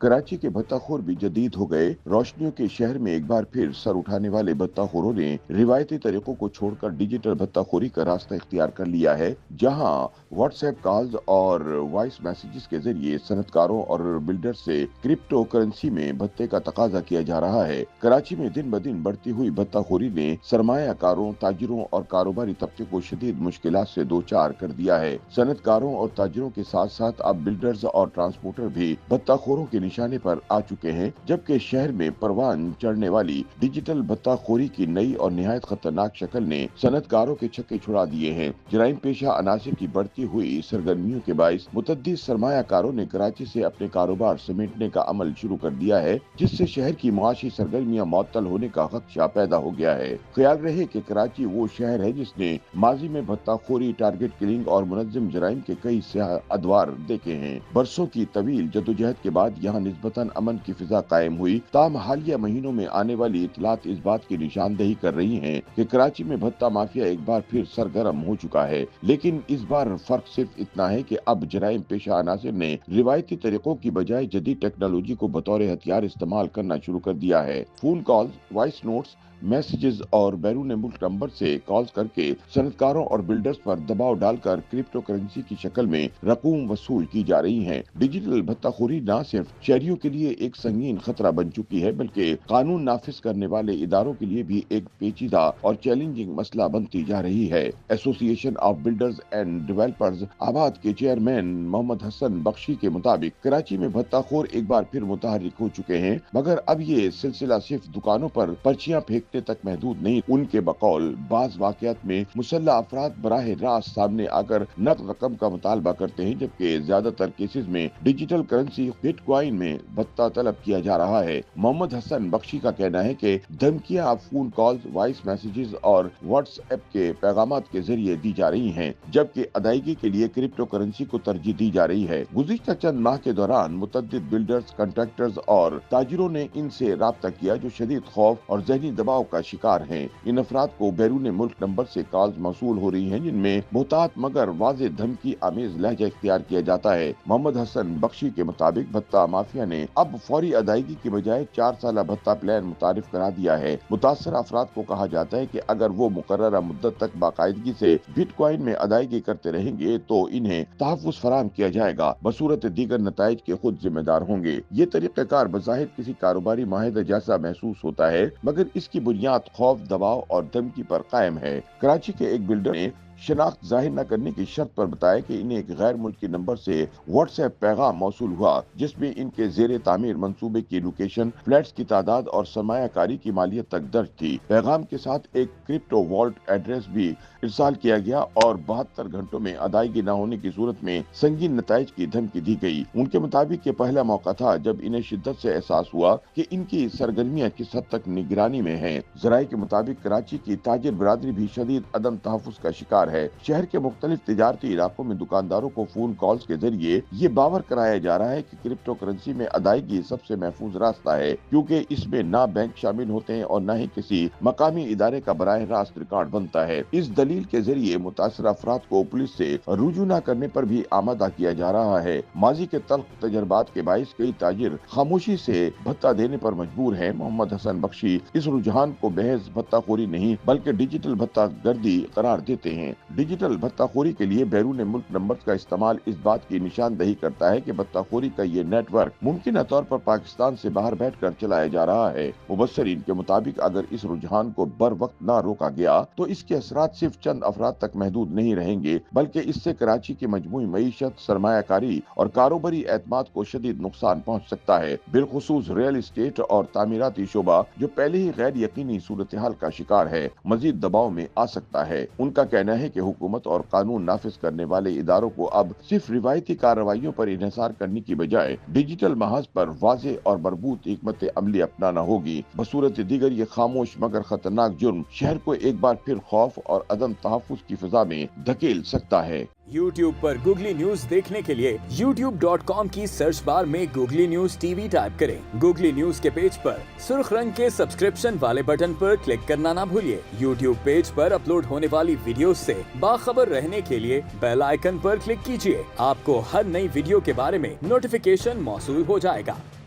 कराची के भत्ताखोर भी जदीद हो गए। रोशनियों के शहर में एक बार फिर सर उठाने वाले भत्ताखोरों ने रिवायती तरीकों को छोड़कर डिजिटल भत्ताखोरी का रास्ता इख्तियार कर लिया है, जहां व्हाट्सएप कॉल्स और वॉइस मैसेजेस के जरिए सनतकारों और बिल्डर्स से क्रिप्टो करेंसी में भत्ते का तकाजा किया जा रहा है। कराची में दिन ब दिन बढ़ती हुई भत्ताखोरी ने सरमायाकारों, ताजिरों और कारोबारी तबके को शदीद मुश्किलात से दो चार कर दिया है। सनतकारों और ताजिरों के साथ साथ अब बिल्डर्स और ट्रांसपोर्टर भी भत्ताखोरों के निशाने पर आ चुके हैं, जबकि शहर में परवान चढ़ने वाली डिजिटल भत्ताखोरी की नई और निहायत खतरनाक शक्ल ने सनतकारों के छक्के छुड़ा दिए हैं। जराइम पेशा अनासिर की बढ़ती हुई सरगर्मियों के बाइस मुतअद्दिद सरमायाकारों ने कराची से अपने कारोबार समेटने का अमल शुरू कर दिया है, जिससे शहर की मुआशी सरगर्मियां मुअत्तल होने का खदशा पैदा हो गया है। ख्याल रहे कि कराची वो शहर है जिसने माजी में भत्ताखोरी, टारगेट किलिंग और मुनज़्ज़म जराइम के कई स्याह अदवार देखे हैं। बरसों की तवील जदोजहद के बाद यहाँ निस्बतन अमन की फिजा कायम हुई। ताम हालिया महीनों में आने वाली इतलात इस बात की निशानदही कर रही हैं कि कराची में भत्ता माफिया एक बार फिर सरगर्म हो चुका है। लेकिन इस बार फर्क सिर्फ इतना है कि अब जराइम पेशा अनासिर ने रिवायती तरीकों की बजाय जदीद टेक्नोलॉजी को बतौर हथियार इस्तेमाल करना शुरू कर दिया है। Phone calls, voice notes, messages और बैरून मुल्क नंबर से कॉल्स करके सनतकारों और बिल्डर्स पर दबाव डालकर क्रिप्टो करेंसी की शक्ल में रकूम वसूल की जा रही है। डिजिटल भत्ताखोरी न सिर्फ शहरियों के लिए एक संगीन खतरा बन चुकी है, बल्कि कानून नाफिज करने वाले इदारों के लिए भी एक पेचीदा और चैलेंजिंग मसला बनती जा रही है। Association of builders and developers आबाद के चेयरमैन मोहम्मद हसन बख्शी के मुताबिक कराची में भत्ताखोर एक बार फिर मुतहर्रिक हो चुके हैं, मगर अब ये सिलसिला सिर्फ दुकानों पर पर्चियां फेंकने तक महदूद नहीं। उनके बकौल बाज वाकयात में मुसल्ला अफराद बराह रास्त सामने आकर नकद रकम का मुतालबा करते हैं, जबकि ज्यादातर केसेस में डिजिटल करेंसी बिटकॉइन में भत्ता तलब किया जा रहा है। मोहम्मद हसन बख्शी का कहना है कि धमकियां अब फोन कॉल्स, वॉइस मैसेजेस और व्हाट्सएप के पैगामात के जरिए दी जा रही हैं, जबकि अदायगी के लिए क्रिप्टो करेंसी को तरजीह दी जा रही है। गुज़िश्ता चंद माह के दौरान मुतअद्दिद बिल्डर्स, कॉन्ट्रैक्टर्स और ताजिरों ने इनसे राब्ता किया, जो शदीद खौफ और ज़हनी दबाव का शिकार हैं। इन अफराद को बैरून मुल्क नंबर से कॉल्स मौसूल हो रही हैं, जिनमें मुहतात मगर वाज़ेह धमकी आमेज लहजा इख्तियार किया जाता है। मोहम्मद हसन बख्शी के मुताबिक भत्ता माफिया ने अब फौरी अदायगी की बजाय 4 साल भत्ता प्लान मुतारिफ करा दिया है। मुतासर अफराद को कहा जाता है कि अगर वो मुकर्ररा मुद्दत तक बाकायदगी से बिटकॉइन में अदायगी करते रहेंगे तो इन्हें तहफ़्फ़ुज़ फराहम किया जाएगा, बसूरत दीगर नताइज के खुद जिम्मेदार होंगे। ये तरीक़ाकार बज़ाहिर किसी कारोबारी माहिदा जैसा महसूस होता है, मगर इसकी बुनियाद खौफ, दबाव और धमकी पर कायम है। कराची के एक बिल्डर ने शनाख्त जाहिर न करने की शर्त पर बताया कि इन्हें एक गैर मुल्की नंबर से व्हाट्सएप पैगाम मौसूल हुआ, जिसमें इनके जेर तामीर मंसूबे की लोकेशन, फ्लैट्स की तादाद और सरमायाकारी की मालियत तक दर्ज थी। पैगाम के साथ एक क्रिप्टो वॉल्ट एड्रेस भी इरसाल किया गया और 72 घंटों में अदायगी न होने की सूरत में संगीन नताइज की धमकी दी गई। उनके मुताबिक ये पहला मौका था जब इन्हें शिद्दत से एहसास हुआ कि इनकी सरगर्मियां किस हद तक निगरानी में हैं। जराये के मुताबिक कराची की ताजिर बरादरी भी शदीद अदम तहफ़्फ़ुज़ का शिकार है। शहर के मुख्तलिफ तिजारती इलाकों में दुकानदारों को फोन कॉल्स के जरिए ये बावर कराया जा रहा है कि क्रिप्टो करेंसी में अदायगी सबसे महफूज रास्ता है, क्योंकि इसमें ना बैंक शामिल होते हैं और न ही किसी मकामी इदारे का बराह रास्त रिकॉर्ड बनता है। इस दलील के जरिए मुतासर अफराद को पुलिस से रुजू न करने पर भी आमादा किया जा रहा है। माजी के तल्ख तजर्बात के बाइस कई ताजिर खामोशी से भत्ता देने पर मजबूर है। मोहम्मद हसन बख्शी इस रुझान को महज भत्ताखोरी नहीं बल्कि डिजिटल भत्ता गर्दी करार देते हैं। डिजिटल भत्ताखोरी के लिए बैरून मुल्क नंबर्स का इस्तेमाल इस बात की निशानदही करता है कि भत्ताखोरी का ये नेटवर्क मुमकिन तौर पर पाकिस्तान से बाहर बैठकर चलाया जा रहा है। मुबस्सरीन के मुताबिक अगर इस रुझान को बर वक्त न रोका गया तो इसके असरात सिर्फ चंद अफराद तक महदूद नहीं रहेंगे, बल्कि इससे कराची की मजमूई मईशत, सरमायाकारी और कारोबारी एतमाद को शदीद नुकसान पहुँच सकता है। बिलखुसूस रियल एस्टेट और तामीराती शोबा, जो पहले ही गैर यकीनी सूरत हाल का शिकार है, मजीद दबाव में आ सकता है। उनका कहना है कि हुकूमत और कानून नाफिज करने वाले इदारों को अब सिर्फ रिवायती कार्रवाइयों पर इन्हिसार करने की बजाय डिजिटल महाज पर वाज़ेह और मरबूत हिकमत अमली अपनाना होगी। बसूरत दीगर ये खामोश मगर खतरनाक जुर्म शहर को एक बार फिर खौफ और अदम तहफ़्फ़ुज़ की फिजा में धकेल सकता है। YouTube पर गूगली न्यूज देखने के लिए youtube.com की सर्च बार में गूगली न्यूज टीवी टाइप करें। गूगली न्यूज के पेज पर सुर्ख रंग के सब्सक्रिप्शन वाले बटन पर क्लिक करना ना भूलिए। YouTube पेज पर अपलोड होने वाली वीडियोस से बाखबर रहने के लिए बेल आइकन पर क्लिक कीजिए। आपको हर नई वीडियो के बारे में नोटिफिकेशन मौसूल हो जाएगा।